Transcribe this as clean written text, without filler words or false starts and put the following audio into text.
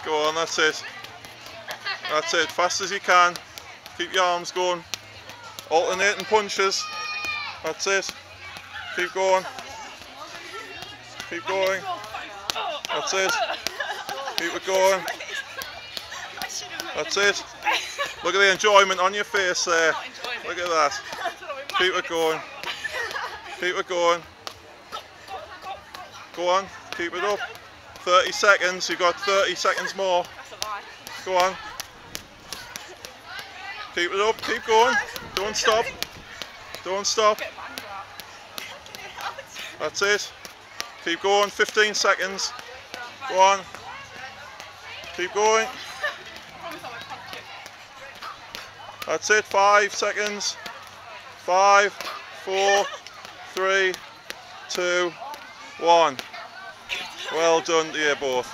Go on, that's it. That's it, fast as you can. Keep your arms going. Alternating punches. That's it. Keep going. Keep going. That's it. Keep it going. That's it. Look at the enjoyment on your face there. Look at that. Keep it going. Keep it going. Go on. Keep it up. 30 seconds. You've got 30 seconds more. Go on. Keep it up. Keep going. Don't stop. Don't stop. That's it. Keep going. 15 seconds. Go on. Keep going. That's it. 5 seconds. 5, 4, 3, 2, 1. Well done to you both.